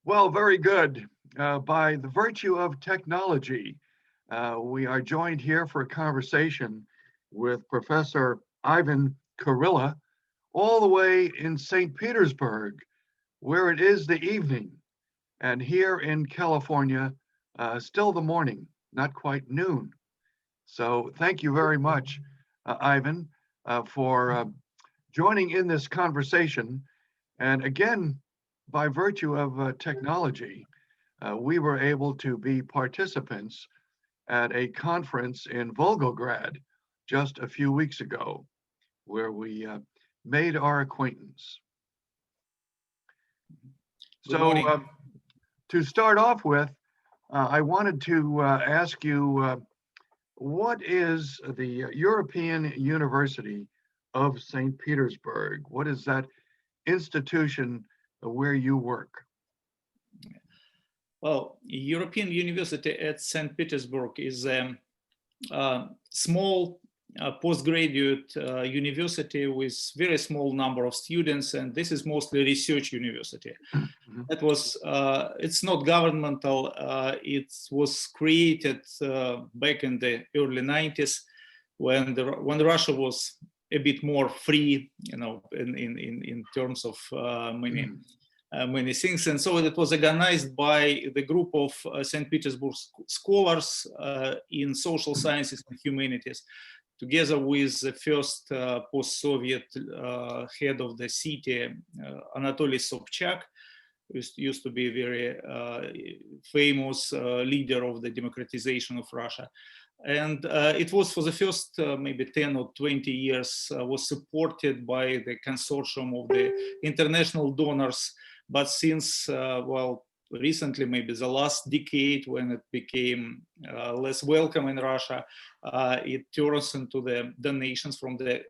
Well, very good. By the virtue of technology, we are joined here for a conversation with Professor Ivan Kurilla, all the way in St. Petersburg, where it is the evening, and here in California, still the morning, not quite noon. So, thank you very much, Ivan, for joining in this conversation. And again, by virtue of technology, we were able to be participants at a conference in Volgograd just a few weeks ago, where we made our acquaintance. Good So, morning. to start off with, I wanted to ask you what is the European University of St. Petersburg? What is that institution where you work? Well, European University at St. Petersburg is a small postgraduate university with very small number of students, and this is mostly research university. Mhm. It's not governmental. It was created back in the early 90s when Russia was a bit more free, in terms of many things. And so it was organized by the group of St. Petersburg scholars in social sciences and humanities, together with the first post-Soviet head of the city, Anatoly Sobchak, who used to be a very famous leader of the democratization of Russia. And it was for the first maybe 10 or 20 years was supported by the consortium of the international donors. But since, recently, maybe the last decade, when it became less welcome in Russia, it turns into the donations from the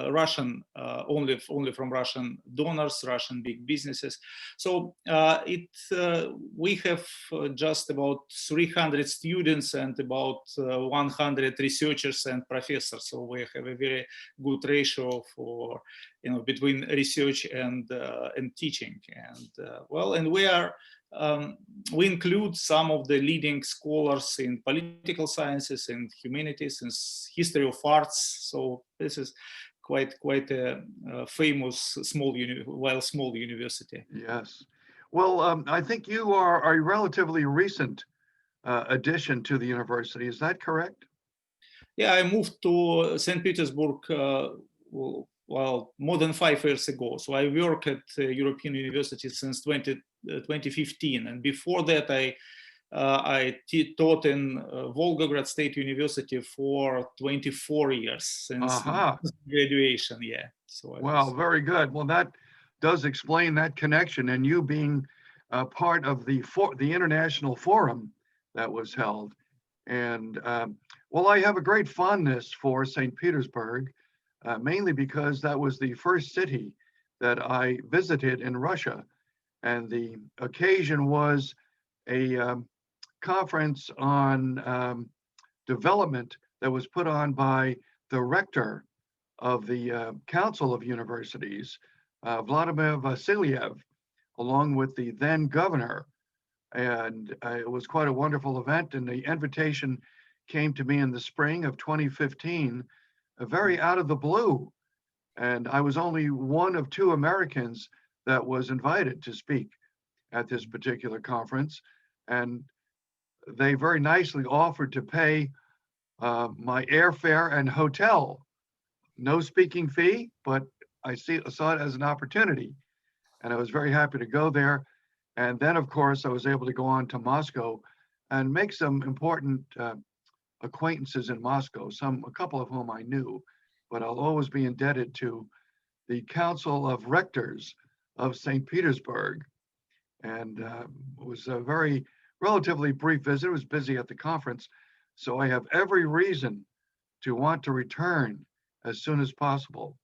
Russian, only from Russian donors, Russian big businesses. So we have just about 300 students and about 100 researchers and professors. So we have a very good ratio for between research and teaching. And we include some of the leading scholars in political sciences and humanities and history of arts. So this is quite a famous small university. Yes. Well, I think you are a relatively recent addition to the university. Is that correct? Yeah, I moved to St. Petersburg more than 5 years ago. So I work at European University since 2015, and before that I taught in Volgograd State University for 24 years since Aha. graduation. Yeah. Well, very good. Well, that does explain that connection and you being part of the international forum that was held. And well, I have a great fondness for St. Petersburg, mainly because that was the first city that I visited in Russia. And the occasion was a conference on development that was put on by the rector of the Council of Universities, Vladimir Vasilyev, along with the then governor. And it was quite a wonderful event. And the invitation came to me in the spring of 2015, very out of the blue. And I was only one of two Americans that was invited to speak at this particular conference. And they very nicely offered to pay my airfare and hotel. No speaking fee, but I saw it as an opportunity. And I was very happy to go there. And then, of course, I was able to go on to Moscow and make some important acquaintances in Moscow, a couple of whom I knew, but I'll always be indebted to the Council of Rectors of St. Petersburg. And it was a very relatively brief visit. It was busy at the conference. So I have every reason to want to return as soon as possible.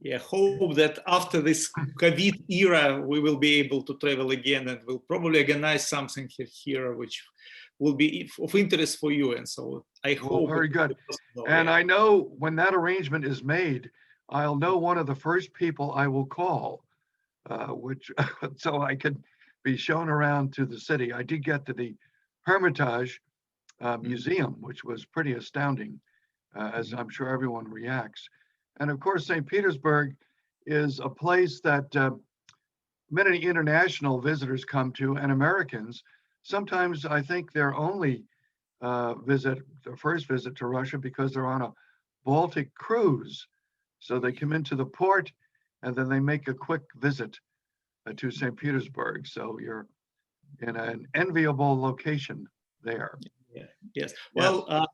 Yeah, hope that after this COVID era, we will be able to travel again, and we'll probably organize something here which will be of interest for you. And so I Well, hope. very good. And yeah. I know when that arrangement is made, I'll know one of the first people I will call, which so I could be shown around to the city. I did get to the Hermitage Museum, which was pretty astounding, as I'm sure everyone reacts. And of course, St. Petersburg is a place that many international visitors come to, and Americans. Sometimes I think their only their first visit to Russia, because they're on a Baltic cruise. So they come into the port and then they make a quick visit to St. Petersburg. So you're in an enviable location there. Yeah. Yes. Well,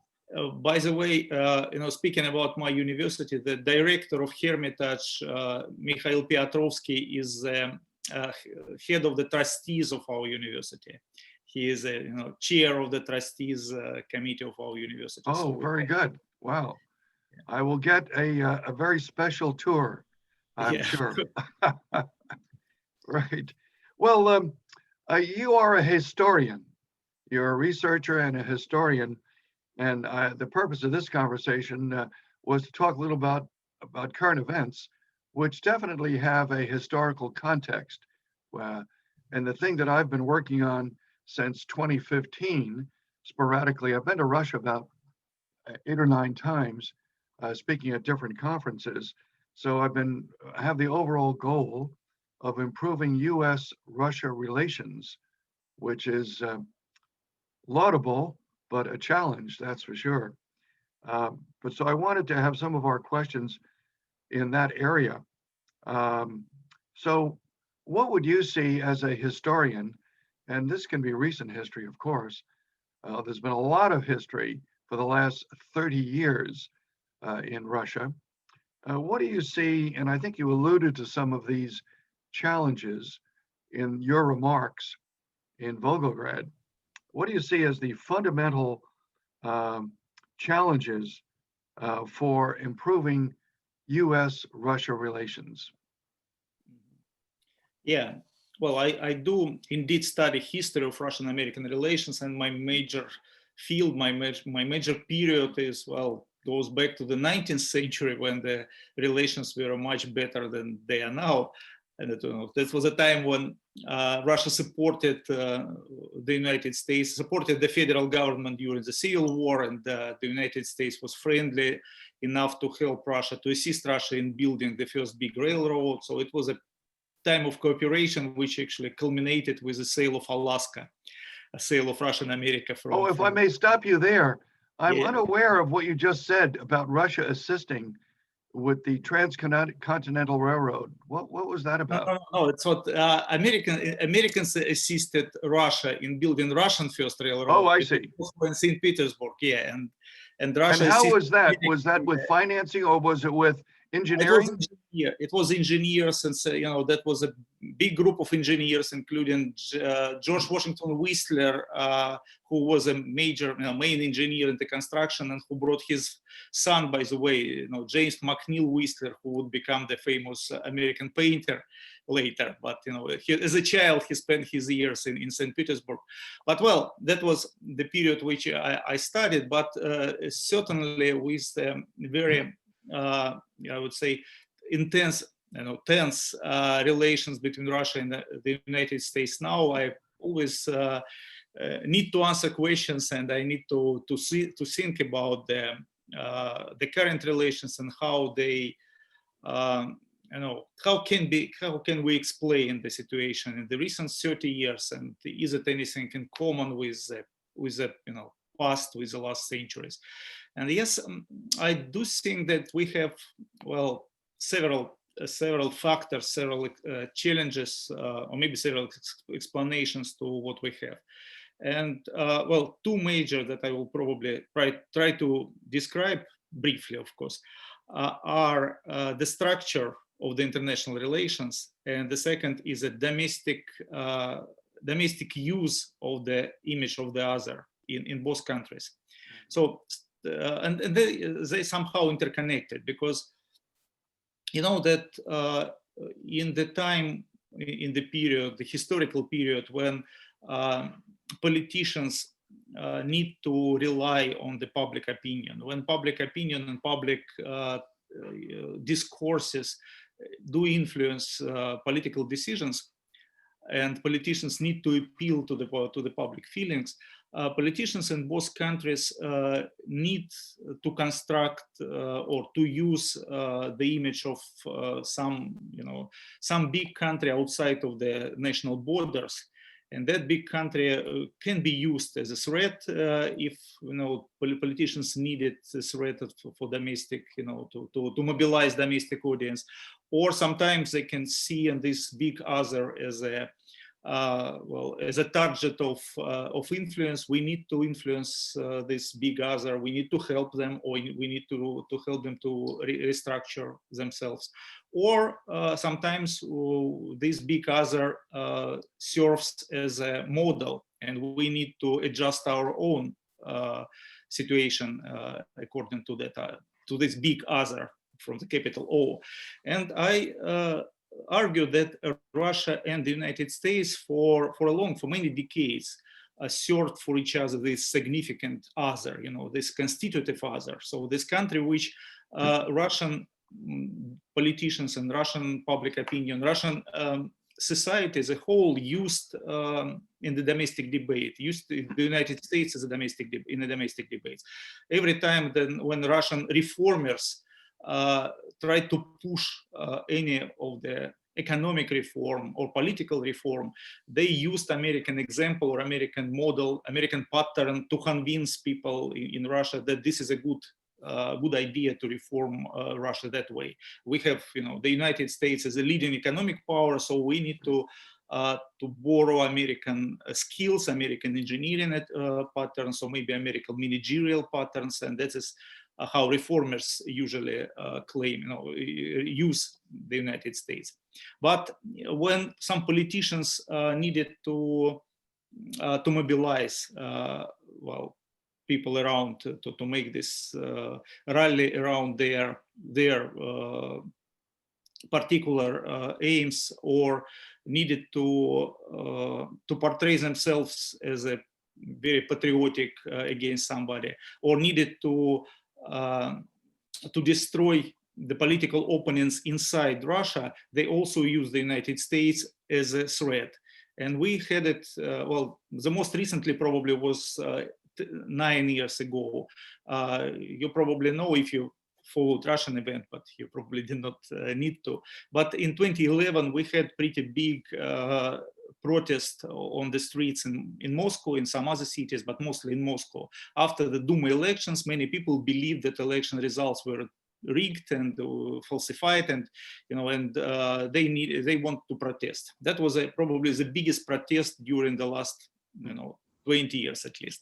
by the way, speaking about my university, the director of Hermitage, Mikhail Piotrovsky, is head of the trustees of our university. He is a chair of the trustees committee of our university. Oh, so very good. Wow. Yeah. I will get a very special tour, I'm sure. Right. Well, you are a historian. You're a researcher and a historian. And the purpose of this conversation was to talk a little about current events, which definitely have a historical context. And the thing that I've been working on since 2015, sporadically, I've been to Russia about 8 or 9 times, speaking at different conferences. So I have the overall goal of improving U.S.-Russia relations, which is laudable, but a challenge, that's for sure. But so I wanted to have some of our questions in that area. So what would you see as a historian, and this can be recent history, of course. There's been a lot of history for the last 30 years in Russia. What do you see, and I think you alluded to some of these challenges in your remarks in Volgograd. What do you see as the fundamental challenges for improving U.S.-Russia relations? Yeah, well, I do indeed study history of Russian-American relations, and my major field, my major period is, well, goes back to the 19th century when the relations were much better than they are now. And that was a time when Russia supported the United States, supported the federal government during the Civil War, and the United States was friendly enough to help Russia, to assist Russia in building the first big railroad. So it was a time of cooperation, which actually culminated with the sale of Alaska, a sale of Russia and America from. If I may stop you there, I'm unaware of what you just said about Russia assisting with the Transcontinental Railroad. What was that about? No, it's what Americans assisted Russia in building Russian first railroad. Oh, I see. In St. Petersburg, yeah, and Russia. And how was that? Was that with financing or was it with engineering? It was engineers, and that was a big group of engineers, including George Washington Whistler, who was a major, main engineer in the construction, and who brought his son, by the way, James McNeill Whistler, who would become the famous American painter later. But as a child, he spent his years in St. Petersburg. But well, that was the period which I studied. But certainly with very I would say intense, tense relations between Russia and the United States. Now I always need to answer questions, and I need to think about the current relations and how they, how can we explain the situation in the recent 30 years, and is it anything in common with the past, with the last centuries? And yes, I do think that we have, well, several factors, several challenges, or maybe several explanations to what we have. And well, two major that I will probably try to describe briefly, of course, are the structure of the international relations, and the second is a domestic use of the image of the other in both countries. So. And they somehow interconnected, because that in the time, in the period, the historical period when politicians need to rely on the public opinion, when public opinion and public discourses do influence political decisions, and politicians need to appeal to the public feelings. Politicians in both countries need to construct or to use the image of some big country outside of the national borders, and that big country can be used as a threat if politicians need it as a threat for domestic, to mobilize domestic audience, or sometimes they can see in this big other as a as a target of influence. We need to influence this big other. We need to help them, or we need to help them to restructure themselves. Or sometimes this big other serves as a model, and we need to adjust our own situation according to that to this big other from the capital O. And I argue that Russia and the United States for many decades served for each other this significant other, this constitutive other. So this country which Russian politicians and Russian public opinion, Russian society as a whole used in the domestic debate, used the United States as a domestic debates. Every time when Russian reformers tried to push any of the economic reform or political reform, they used American example or American model, American pattern to convince people in Russia that this is a good idea to reform Russia that way. We have, the United States as a leading economic power, so we need to borrow American skills, American engineering patterns, or maybe American managerial patterns, and that is how reformers usually claim, use the United States. But when some politicians needed to mobilize, people around to make this rally around their particular aims, or needed to portray themselves as a very patriotic against somebody, or needed to destroy the political opponents inside Russia, they also use the United States as a threat. And we had it, the most recently probably was 9 years ago. You probably know if you followed Russian event, but you probably did not need to. But in 2011, we had pretty big protest on the streets in Moscow, in some other cities, but mostly in Moscow. After the Duma elections, many people believed that election results were rigged and falsified, and they want to protest. That was probably the biggest protest during the last 20 years at least.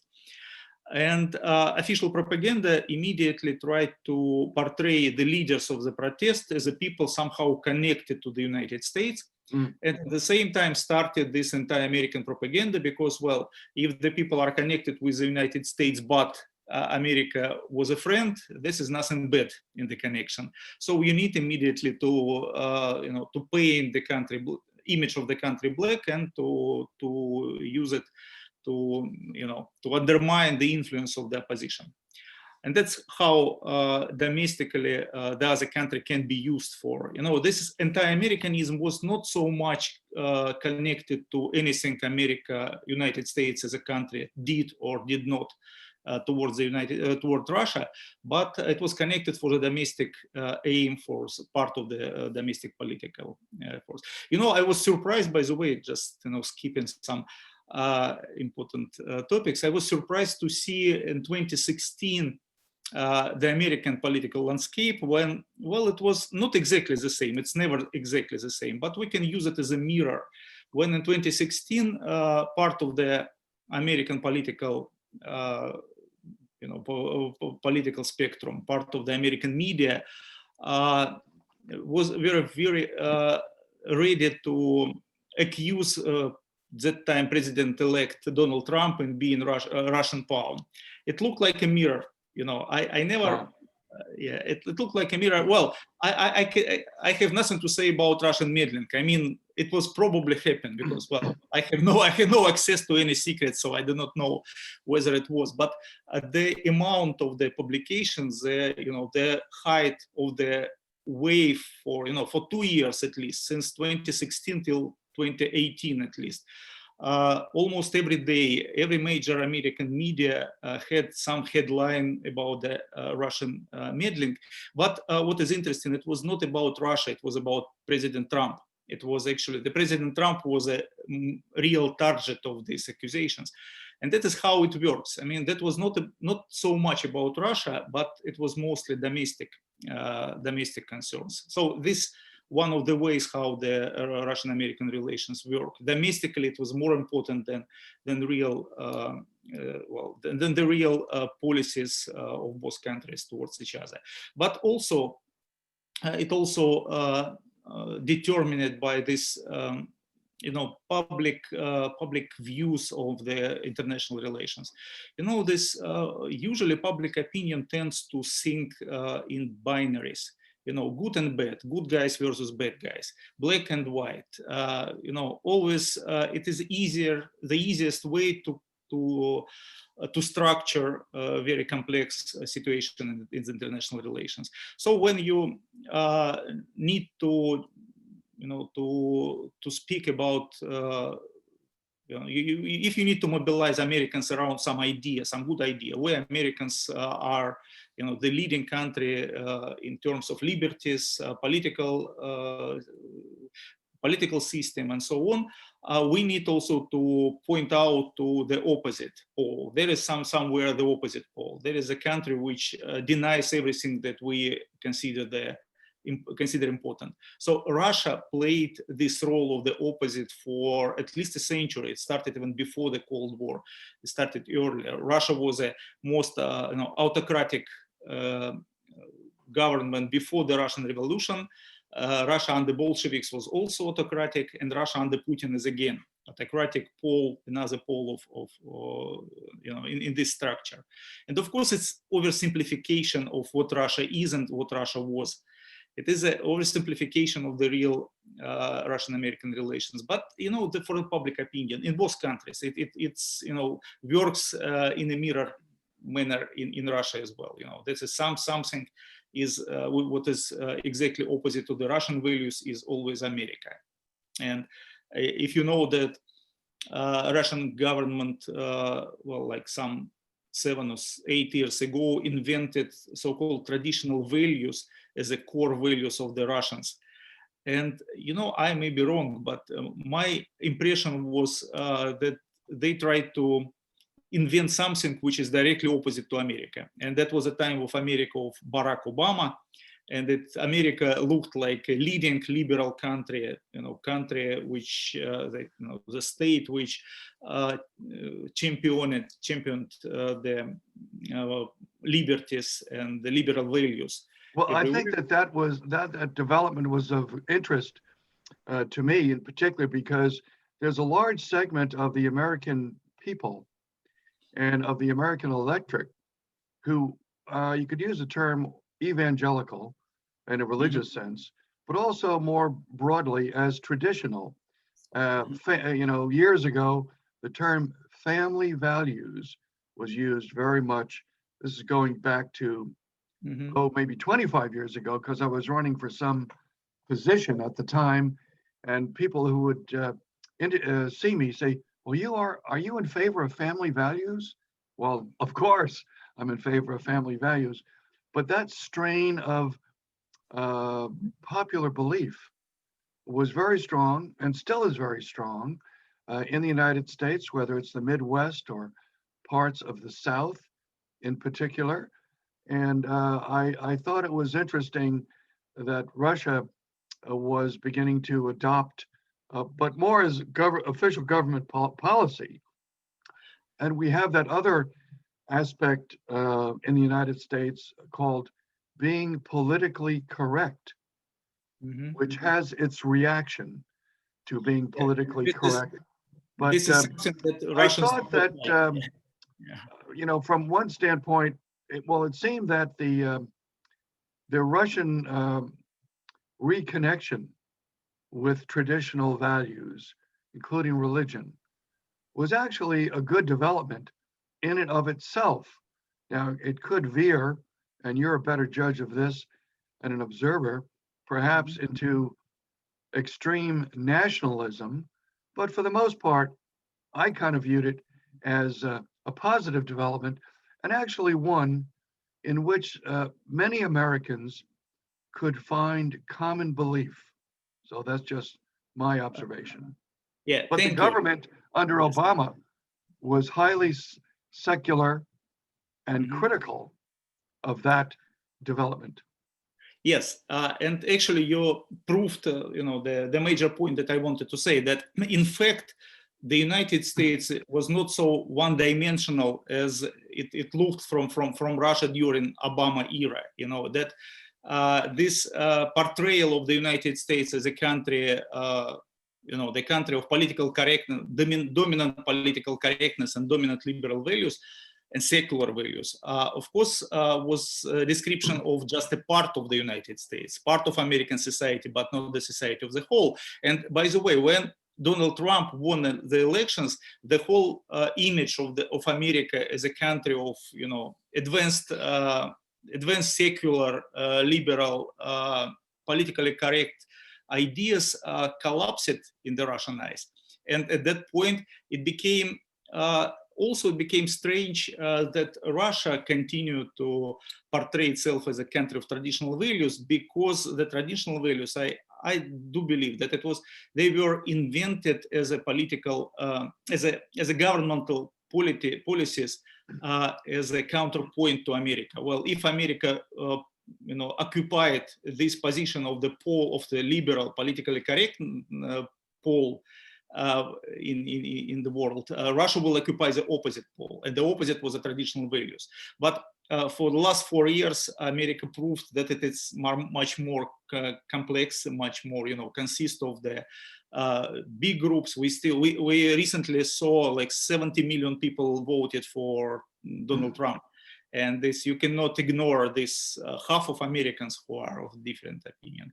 And official propaganda immediately tried to portray the leaders of the protest as a people somehow connected to the United States. And at the same time started this anti-American propaganda, because, if the people are connected with the United States, but America was a friend, this is nothing bad in the connection. So you need immediately to paint the country image of the country black, and to use it to undermine the influence of the opposition. And that's how domestically the other country can be used for. This anti-Americanism was not so much connected to anything United States as a country did or did not towards Russia, but it was connected for the domestic aim for part of the domestic political force. I was surprised, by the way, just skipping some important topics. I was surprised to see in 2016 the American political landscape when, it was not exactly the same. It's never exactly the same, but we can use it as a mirror. When in 2016, part of the American political political spectrum, part of the American media was very, very ready to accuse that time President-elect Donald Trump in being Russian pawn. It looked like a mirror. I never, it looked like a mirror. Well, I have nothing to say about Russian meddling. I mean, it was probably happened because, I have no access to any secrets, so I do not know whether it was. But the amount of the publications, the height of the wave for 2 years at least, since 2016 till 2018 at least. Almost every day, every major American media had some headline about the Russian meddling. But what is interesting, it was not about Russia, it was about President Trump. It was actually, the President Trump was a real target of these accusations. And that is how it works. I mean, that was not so much about Russia, but it was mostly domestic concerns. So this one of the ways how the Russian-American relations work. Domestically, it was more important than the real policies of both countries towards each other. But also, it also determined by this, public views of the international relations. This usually public opinion tends to think in binaries. Good and bad, good guys versus bad guys, black and white. Always it is the easiest way to structure a very complex situation in international relations. So when you need to speak about, if you need to mobilize Americans around some idea, some good idea, where Americans are, the leading country in terms of liberties, political system, and so on, we need also to point out to the opposite pole. There is somewhere the opposite pole. There is a country which denies everything that we consider important. So Russia played this role of the opposite for at least a century. It started even before the Cold War. It started earlier. Russia was a most autocratic government before the Russian Revolution. Russia under Bolsheviks was also autocratic, and Russia under Putin is again autocratic pole, another pole of in this structure. And of course, it's oversimplification of what Russia is and what Russia was. It is an oversimplification of the real Russian-American relations. But for the public opinion in both countries, it's works in a mirror manner in Russia as well. This is something is what is exactly opposite to the Russian values is always America. And if you know that Russian government, like some 7 or 8 years ago, invented so-called traditional values as the core values of the Russians. And, I may be wrong, but my impression was that they tried to invent something which is directly opposite to America. And that was the time of America of Barack Obama. And that America looked like a leading liberal country, country which, the state which championed the liberties and the liberal values. Well, I think that development was of interest to me in particular, because there's a large segment of the American people and of the American electorate who you could use the term evangelical in a religious sense, but also more broadly as traditional. Years ago, the term family values was used very much. This is going back to maybe 25 years ago, because I was running for some position at the time, and people who would see me say, "Well, are you in favor of family values?" Well, of course, I'm in favor of family values, but that strain of popular belief was very strong and still is very strong in the United States, whether it's the Midwest or parts of the South in particular. And I thought it was interesting that Russia was beginning to adopt, but more as official government policy. And we have that other aspect in the United States called being politically correct, which has its reaction to being politically correct. But this is something that I thought that, from one standpoint, it seemed that the Russian reconnection with traditional values, including religion, was actually a good development in and of itself. Now, it could veer, and you're a better judge of this and an observer, perhaps into extreme nationalism, but for the most part, I kind of viewed it as a positive development, and actually one in which many Americans could find common belief. So that's just my observation. Yeah, But the thank you. government under Yes. Obama was highly secular and Mhm. critical of that development. Yes, and actually you proved, the major point that I wanted to say, that in fact, the United States was not so one-dimensional as it looked from Russia during Obama era. That this portrayal of the United States as a country, the country of political correctness, dominant political correctness and dominant liberal values, and secular values, of course, was a description of just a part of the United States, part of American society, but not the society of the whole. And by the way, when Donald Trump won the elections, the whole image of America as a country of advanced secular, liberal, politically correct ideas collapsed in the Russian eyes. And at that point, it became also it became strange that Russia continued to portray itself as a country of traditional values, because the traditional values, I do believe that they were invented as a political, as a governmental policies, as a counterpoint to America. Well, if America occupied this position of the pole of the liberal, politically correct pole in the world, Russia will occupy the opposite pole, and the opposite was the traditional values. But for the last 4 years, America proved that it is much more complex, much more consists of the big groups. We recently saw like 70 million people voted for Donald Trump. And this, you cannot ignore this half of Americans who are of different opinion.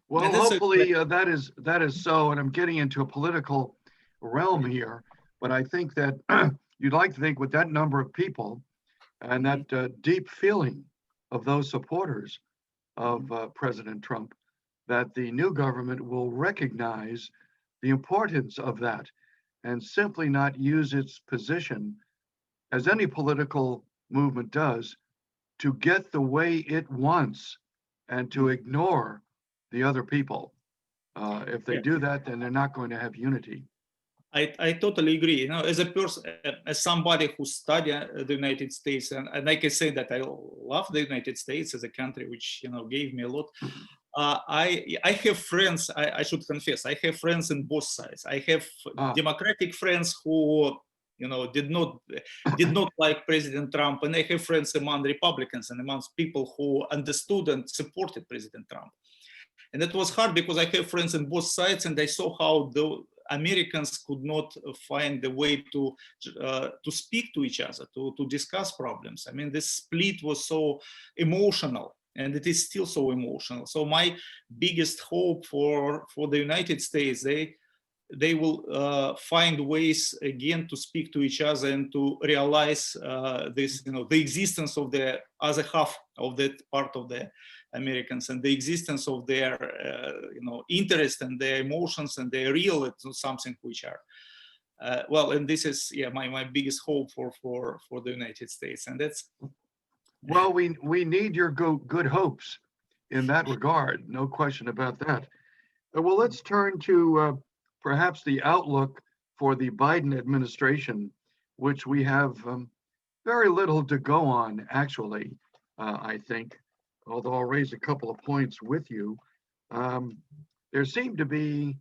Well, hopefully that is so, and I'm getting into a political realm here, but I think that you'd like to think with that number of people and that deep feeling of those supporters of President Trump, that the new government will recognize the importance of that and simply not use its position, as any political movement does, to get the way it wants and to ignore the other people. If they do that, then they're not going to have unity. I totally agree. As a person, as somebody who studied the United States, and I can say that I love the United States as a country, which gave me a lot. I have friends. I should confess, I have friends in both sides. I have Democratic friends who did not like President Trump, and I have friends among Republicans and amongst people who understood and supported President Trump. And that was hard because I have friends on both sides, and I saw how the Americans could not find the way to speak to each other, to discuss problems. I mean, this split was so emotional, and it is still so emotional. So my biggest hope for the United States, they will find ways again to speak to each other and to realize this, the existence of the other half of that part of the Americans, and the existence of their interest and their emotions and their real. It's something which are well, and this is my biggest hope for the United States, and that's. Well, we need your good hopes in that regard, no question about that. Well, let's turn to perhaps the outlook for the Biden administration, which we have very little to go on, actually, I think, although I'll raise a couple of points with you. There seemed to be,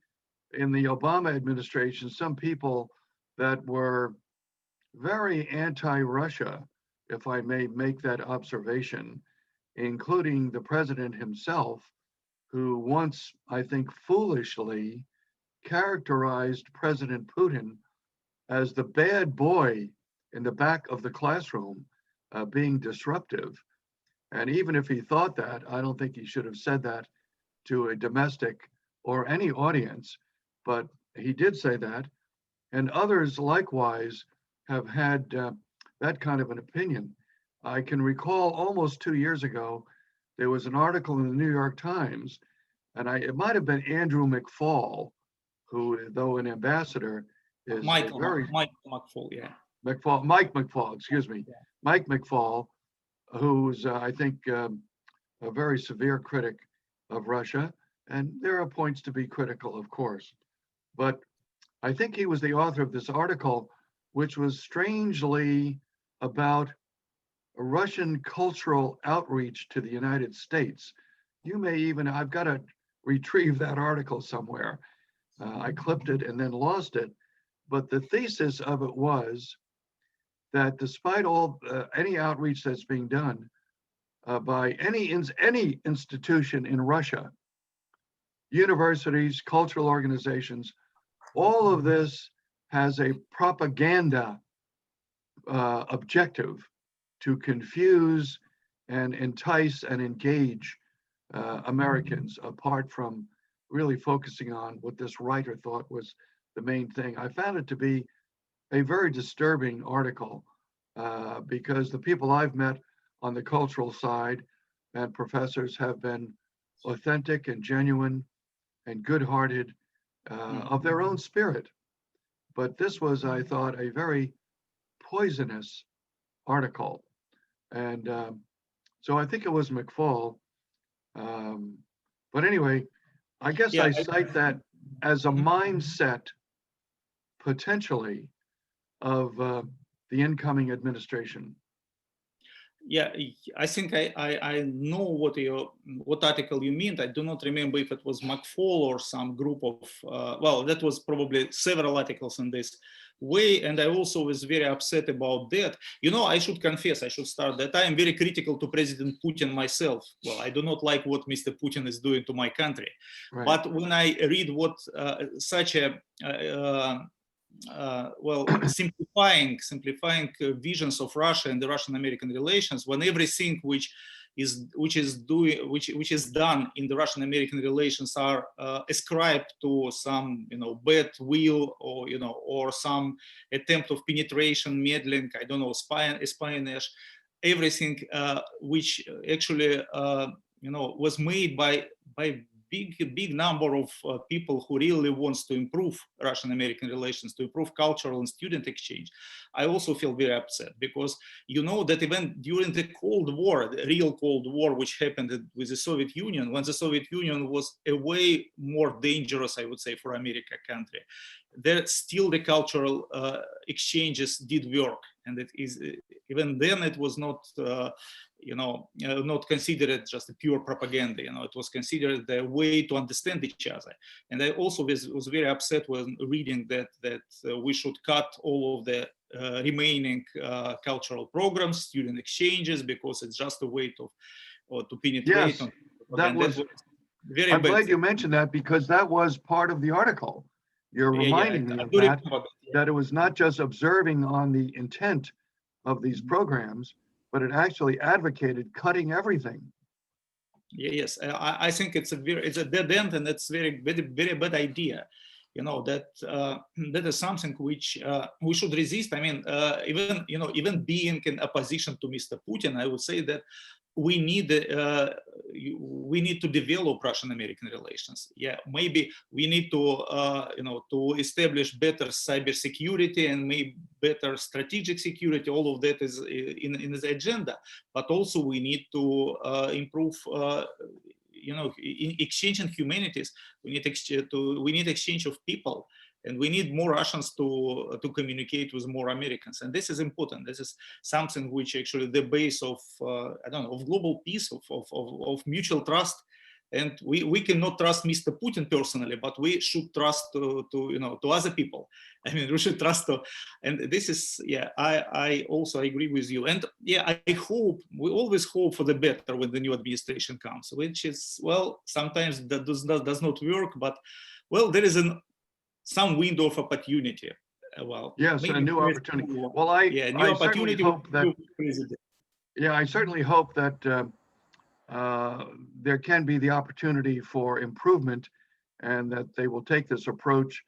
in the Obama administration, some people that were very anti-Russia, if I may make that observation, including the president himself, who once, I think, foolishly characterized President Putin as the bad boy in the back of the classroom, being disruptive. And even if he thought that, I don't think he should have said that to a domestic or any audience, but he did say that. And others likewise have had that kind of an opinion. I can recall almost 2 years ago, there was an article in the New York Times and it might have been Andrew McFall, who, though an ambassador, is a very Michael McFall, yeah. Mike McFall, excuse me, Yeah. Mike McFall, who's I think a very severe critic of Russia, and there are points to be critical, of course, but I think he was the author of this article, which was strangely about a Russian cultural outreach to the United States. You may even, I've got to retrieve that article somewhere. I clipped it and then lost it. But the thesis of it was that despite all any outreach that's being done by any institution in Russia, universities, cultural organizations, all of this has a propaganda objective to confuse and entice and engage Americans, apart from really focusing on what this writer thought was the main thing. I found it to be a very disturbing article because the people I've met on the cultural side and professors have been authentic and genuine and good-hearted of their own spirit. But this was, I thought, a very poisonous article. And so I think it was McFall. But anyway, I guess Yeah, I cite that as a mindset potentially of the incoming administration. Yeah, I think I know what article you mean. I do not remember if it was McFall or some group of well, that was probably several articles in this way, and I also was very upset about that. You know, I should confess, I should start that I am very critical to President Putin myself. Well, I do not like what Mr. Putin is doing to my country, Right. but when I read what such a well, simplifying visions of Russia and the Russian-American relations, when everything which is done in the Russian-American relations are ascribed to some bad will or some attempt of penetration, meddling, I don't know, espionage, everything which actually was made by big number of people who really wants to improve Russian-American relations, to improve cultural and student exchange. I also feel very upset because you know that even during the Cold War, the real Cold War, which happened with the Soviet Union, when the Soviet Union was a way more dangerous, I would say, for America country, there still the cultural exchanges did work, and it is even then it was not not considered just a pure propaganda. It was considered a way to understand each other. And I also was very upset when reading that we should cut all of the remaining cultural programs, student exchanges, because it's just a way to penetrate. Yes, that was very I'm glad you mentioned that because that was part of the article. You're reminding me of that it was not just observing on the intent of these programs, but it actually advocated cutting everything. Yes, I think it's a dead end, and it's very bad idea. That is something which we should resist. I mean, even being in opposition to Mr. Putin, I would say that we need to develop Russian-American relations. Yeah, maybe we need to to establish better cybersecurity and maybe better strategic security. All of that is in the agenda, but also we need to improve. In exchanging humanities, we need exchange of people, and we need more Russians to communicate with more Americans, and this is important. This is something which actually the base of of global peace, of mutual trust. And we cannot trust Mr. Putin personally, but we should trust to other people. I mean, we should trust to, and this is, yeah, I also agree with you. And yeah, we always hope for the better when the new administration comes, which is, well, sometimes that does not work, but well, there is some window of opportunity. Well, yes, a new opportunity. Well, I certainly hope that. Yeah, I certainly hope that there can be the opportunity for improvement, and that they will take this approach.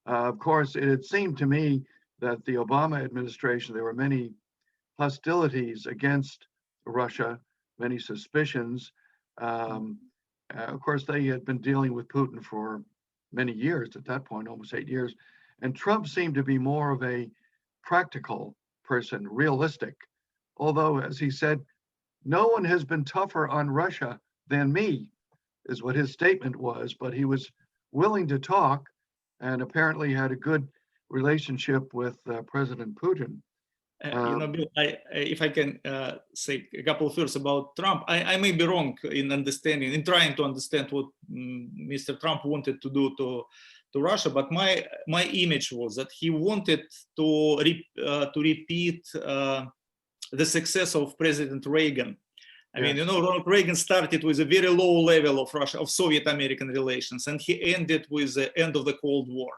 Of course, it seemed to me that the Obama administration, there were many hostilities against Russia, many suspicions. Of course, they had been dealing with Putin for many years at that point, almost 8 years. And Trump seemed to be more of a practical person, realistic. Although, as he said, no one has been tougher on Russia than me, is what his statement was. But he was willing to talk and apparently had a good relationship with President Putin. Bill, if I can say a couple of words about Trump, I may be wrong in understanding, in trying to understand what Mr. Trump wanted to do to Russia, but my image was that he wanted to repeat the success of President Reagan. I mean, Ronald Reagan started with a very low level of Soviet-American relations, and he ended with the end of the Cold War.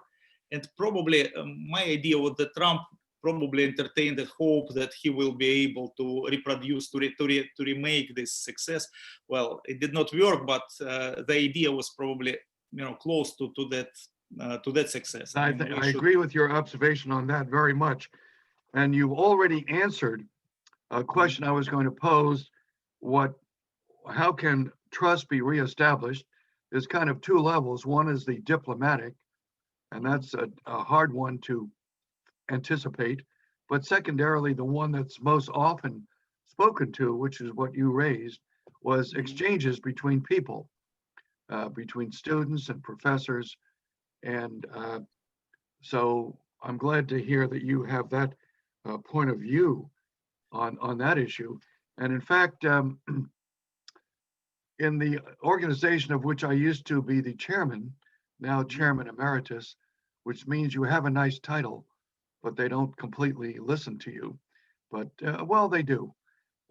And probably my idea was that Trump probably entertained the hope that he will be able to reproduce, to remake this success. Well, it did not work, but the idea was probably close to that success. I agree with your observation on that very much. And you've already answered a question I was going to pose. How can trust be reestablished? There's kind of two levels. One is the diplomatic, and that's a hard one to anticipate. But secondarily, the one that's most often spoken to, which is what you raised, was exchanges between people, between students and professors. And so I'm glad to hear that you have that point of view on that issue. And in fact, in the organization of which I used to be the chairman, now chairman emeritus, which means you have a nice title, but they don't completely listen to you. But well, they do,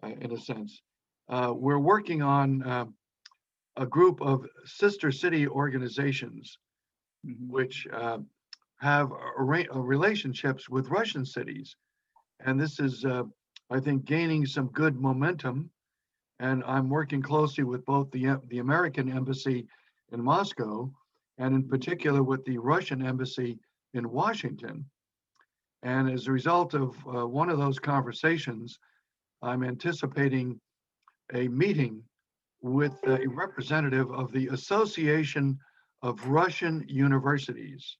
in a sense. We're working on a group of sister city organizations, which have relationships with Russian cities. And this is, I think, gaining some good momentum. And I'm working closely with both the American embassy in Moscow and in particular with the Russian embassy in Washington. And as a result of one of those conversations, I'm anticipating a meeting with a representative of the Association of Russian Universities.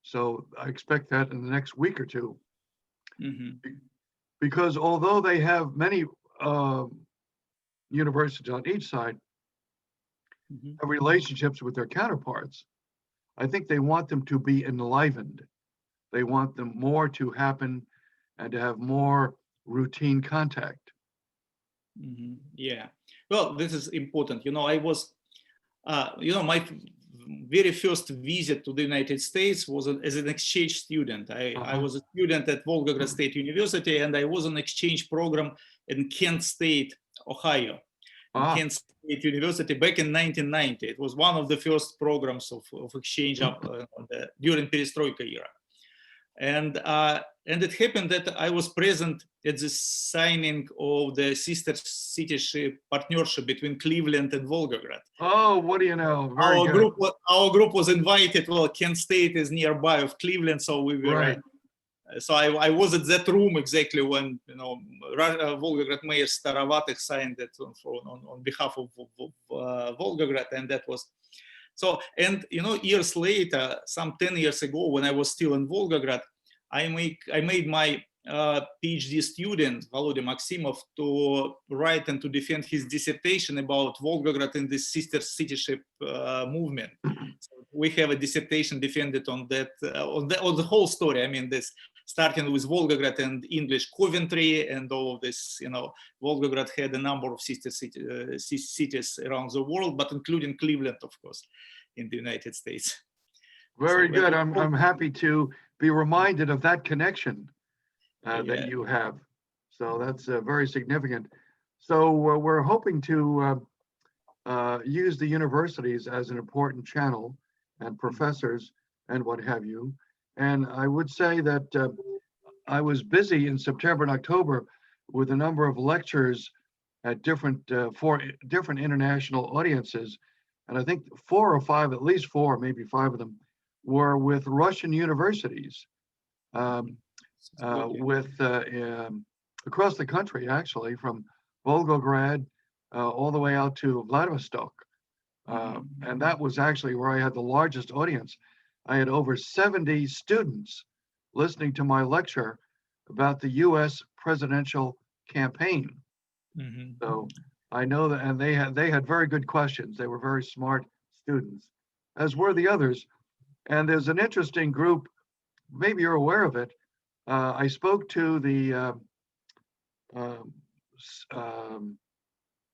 So I expect that in the next week or two. Because although they have many universities on each side, have relationships with their counterparts, I think they want them to be enlivened. They want them more to happen and to have more routine contact. Yeah. Well, this is important. I was, my very first visit to the United States was as an exchange student. I was a student at Volgograd State University, and I was on exchange program in Kent State, Ohio. Kent State University back in 1990. It was one of the first programs of exchange during Perestroika era. And it happened that I was present at the signing of the sister city partnership between Cleveland and Volgograd. Oh, what do you know? Our group was invited. Well, Kent State is nearby of Cleveland, so we were. Right. So I was at that room exactly when Volgograd Mayor Starovatych signed it on behalf of Volgograd, and that was. So, and years later, some 10 years ago, when I was still in Volgograd, I made my PhD student, Volodya Maximov, to write and to defend his dissertation about Volgograd and the sister cityship movement. So we have a dissertation defended on that, on the whole story. I mean, this starting with Volgograd and English Coventry and all of this, Volgograd had a number of sister cities around the world, but including Cleveland, of course, in the United States. Very good. I'm happy to be reminded of that connection that you have. So that's very significant. So we're hoping to use the universities as an important channel and professors and what have you. And I would say that I was busy in September and October with a number of lectures at for different international audiences. And I think 4 or 5, at least 4, maybe 5 of them, were with Russian universities, with across the country, actually, from Volgograd all the way out to Vladivostok. And that was actually where I had the largest audience. I had over 70 students listening to my lecture about the US presidential campaign. So I know that, and they had very good questions. They were very smart students, as were the others. And there's an interesting group, maybe you're aware of it. I spoke to the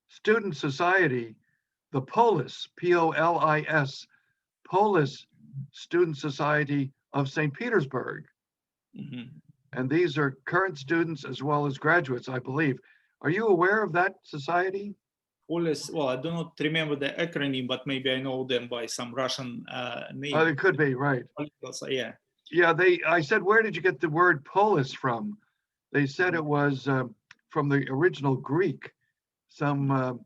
student society, the Polis, Polis, Polis Student Society of St. Petersburg. And these are current students as well as graduates, I believe. Are you aware of that society? Polis, well, I do not remember the acronym, but maybe I know them by some Russian name. Oh, it could be, right. Yeah. Yeah, I said, where did you get the word polis from? They said it was from the original Greek, some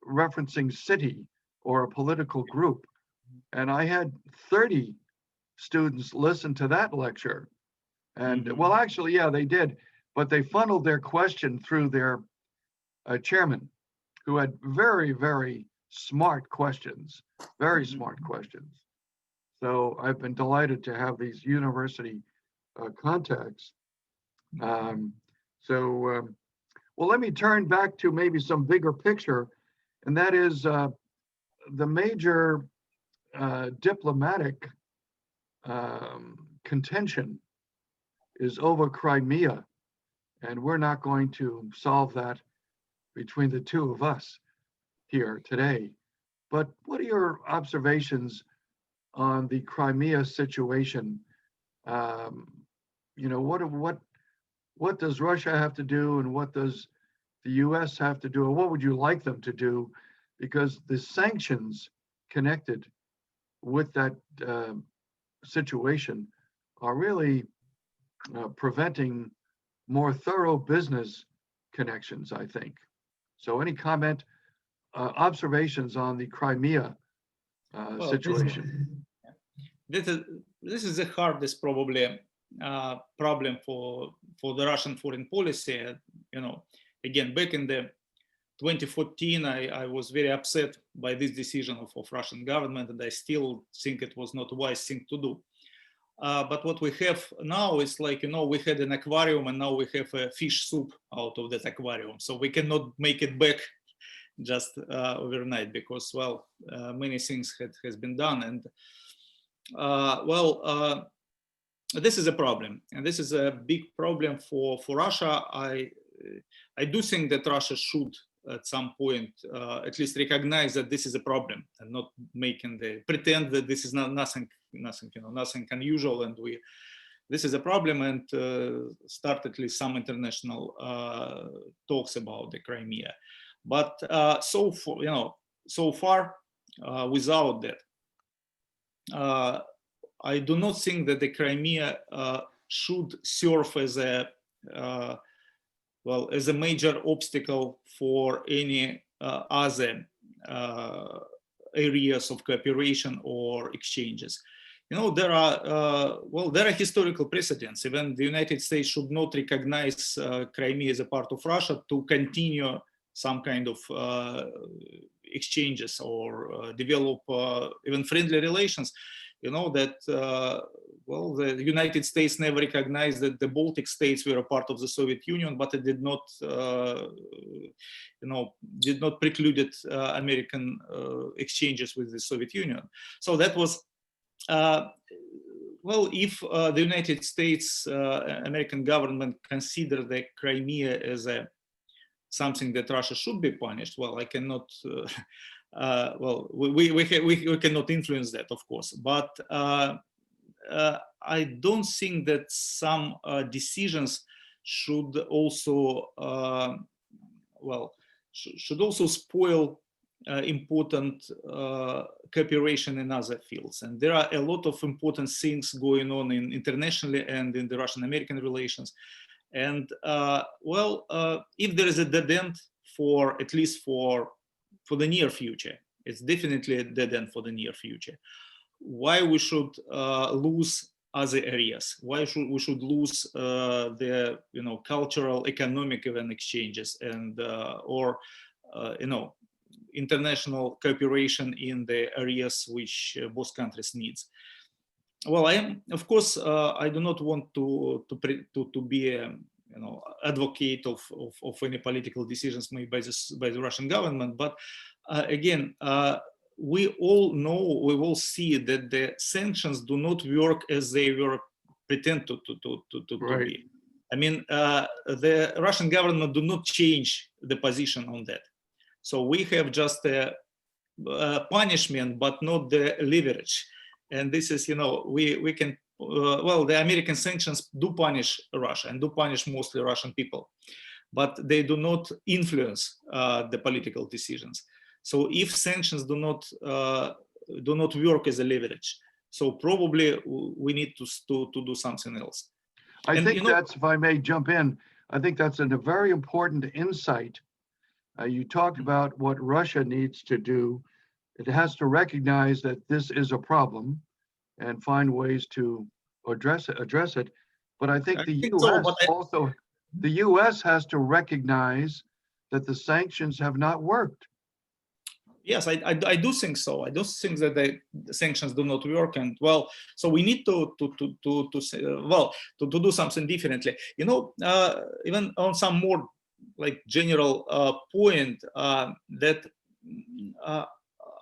referencing city or a political group. And I had 30 students listen to that lecture. And well, actually, yeah, they did, but they funneled their question through their chairman, who had very, very smart questions, very smart questions. So I've been delighted to have these university contacts. Well, let me turn back to maybe some bigger picture, and that is the major diplomatic contention is over Crimea, and we're not going to solve that between the two of us here today. But what are your observations on the Crimea situation? You know, what does Russia have to do, and what does the U.S. have to do, and what would you like them to do? Because the sanctions connected with that situation are really preventing more thorough business connections, I think. So any comment, observations on the Crimea situation? This is the hardest probably problem for the Russian foreign policy. You know, again, back in the 2014, I was very upset by this decision of Russian government, and I still think it was not a wise thing to do. But what we have now is like, you know, we had an aquarium and now we have a fish soup out of that aquarium. So we cannot make it back just overnight because, well, many things has been done. And this is a problem. And this is a big problem for Russia. I do think that Russia should at some point at least recognize that this is a problem and not making pretend that this is nothing unusual, and this is a problem, and start at least some international talks about the Crimea. But so far without that, I do not think that the Crimea should serve as a major obstacle for any other areas of cooperation or exchanges. You know, there are historical precedents. Even the United States should not recognize Crimea as a part of Russia to continue some kind of exchanges or develop even friendly relations. You know that the United States never recognized that the Baltic states were a part of the Soviet Union, but it did not, precluded American exchanges with the Soviet Union. So that was, if the United States, American government consider the Crimea as something that Russia should be punished, well, I cannot. We cannot influence that, of course, but I don't think that some decisions should also spoil important cooperation in other fields. And there are a lot of important things going on internationally and in the Russian-American relations. And if there is a dead end at least for the near future, it's definitely a dead end for the near future. Why we should lose other areas? Why we should lose the cultural, economic even exchanges, and international cooperation in the areas which both countries needs. Well, I am, of course, I do not want to be a advocate of any political decisions made by the Russian government, but again, we all know, we all see that the sanctions do not work as they were pretend to Right. be. I mean, the Russian government do not change the position on that. So we have just a punishment, but not the leverage. And this is, we can, well, the American sanctions do punish Russia and do punish mostly Russian people, but they do not influence the political decisions. So if sanctions do not work as a leverage, so probably we need to do something else. I think that's, if I may jump in, I think that's a very important insight. You talked about what Russia needs to do. It has to recognize that this is a problem and find ways to address it. But I think the U.S. also, the U.S. has to recognize that the sanctions have not worked. Yes, I do think so. I do think that the sanctions do not work, and well, so we need to do something differently. Even on some more like general point that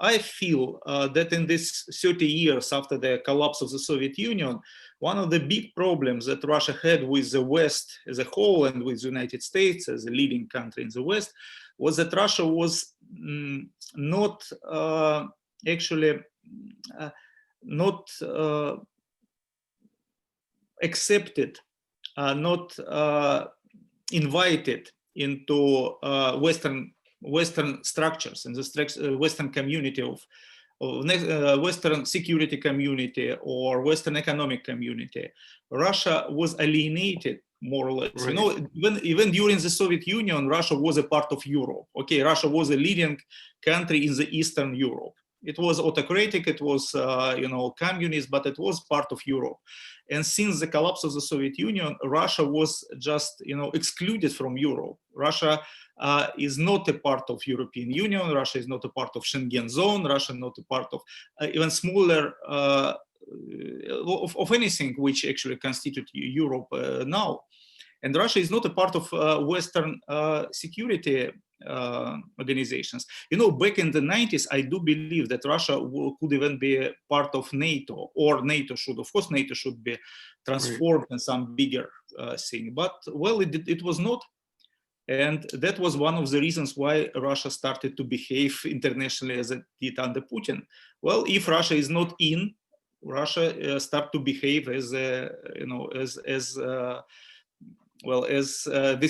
I feel that in this 30 years after the collapse of the Soviet Union, one of the big problems that Russia had with the West as a whole and with the United States as a leading country in the West was that Russia was not actually not accepted, not invited into Western structures in the Western community of Western security community or Western economic community. Russia was alienated more or less. Right. Even during the Soviet Union, Russia was a part of Europe. Okay, Russia was a leading country in the Eastern Europe. It was autocratic, it was communist, but it was part of Europe. And since the collapse of the Soviet Union, Russia was just excluded from Europe. Russia is not a part of European Union. Russia is not a part of Schengen zone. Russia is not a part of even smaller of anything which actually constitute Europe now. And Russia is not a part of Western security organizations. Back in the 90s, I do believe that Russia could even be a part of NATO, or NATO should, of course, NATO should be transformed in some bigger thing. But, well, it was not. And that was one of the reasons why Russia started to behave internationally as it did under Putin. Well, if Russia is not in, Russia start to behave as this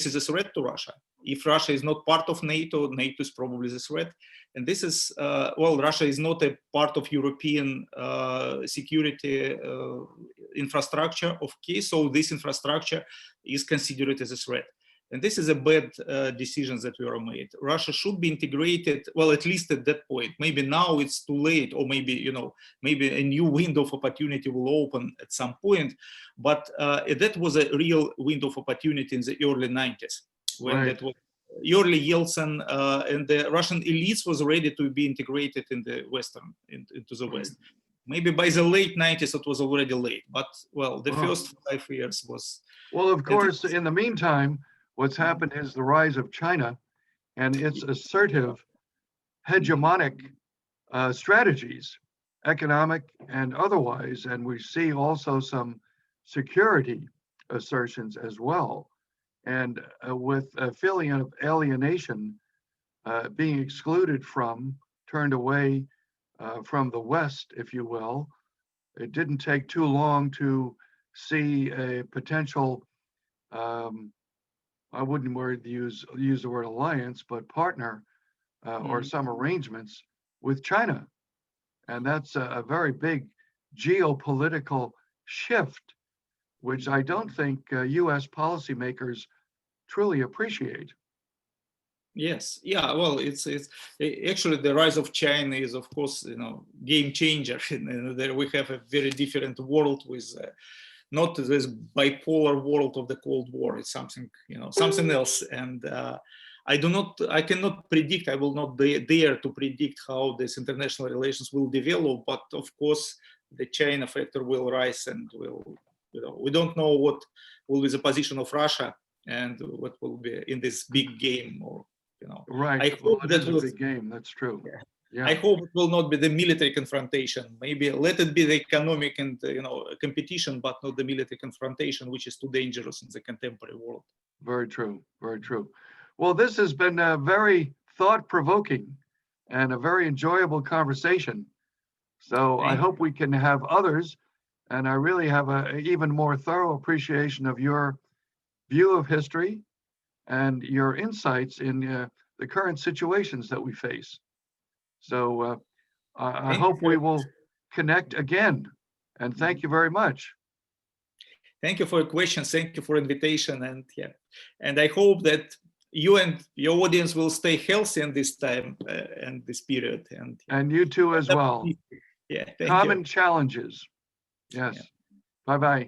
is a threat to Russia. If Russia is not part of NATO, NATO is probably the threat. And this is, Russia is not a part of European security infrastructure, okay, so this infrastructure is considered as a threat. And this is a bad decision that we are made. Russia should be integrated, well, at least at that point. Maybe now it's too late, or maybe, maybe a new window of opportunity will open at some point. But that was a real window of opportunity in the early 90s, when that was early Yeltsin and the Russian elites was ready to be integrated in the Western, into the West. Maybe by the late 90s, it was already late. But, well, the first 5 years was... Well, of course, in the meantime, what's happened is the rise of China and its assertive, hegemonic strategies, economic and otherwise. And we see also some security assertions as well. And with a feeling of alienation, being excluded from, turned away from the West, if you will, it didn't take too long to see a potential I wouldn't use the word alliance, but partner or some arrangements with China. And that's a very big geopolitical shift, which I don't think US policymakers truly appreciate. Yes, yeah, well, it's actually the rise of China is, of course, game changer. There we have a very different world with not this bipolar world of the Cold War. It's something, something else. And I cannot predict, I will not dare to predict how this international relations will develop, but of course the China factor will rise, and we don't know what will be the position of Russia and what will be in this big game, or Right. I hope Well, it that is a will, big game. That's true. yeah. Yeah. I hope it will not be the military confrontation. Maybe let it be the economic and competition, but not the military confrontation, which is too dangerous in the contemporary world. Very true. Very true. Well, this has been very thought-provoking and a very enjoyable conversation. So I Thank hope we can have others, and I really have an even more thorough appreciation of your view of history and your insights in the current situations that we face. So I Thank hope you we for, will connect again. And thank you very much. thank you for your questions. Thank you for invitation, and and I hope that you and your audience will stay healthy in this time and this period. And you too as well. Yeah, thank Common you. challenges. Yes. Yeah. Bye-bye.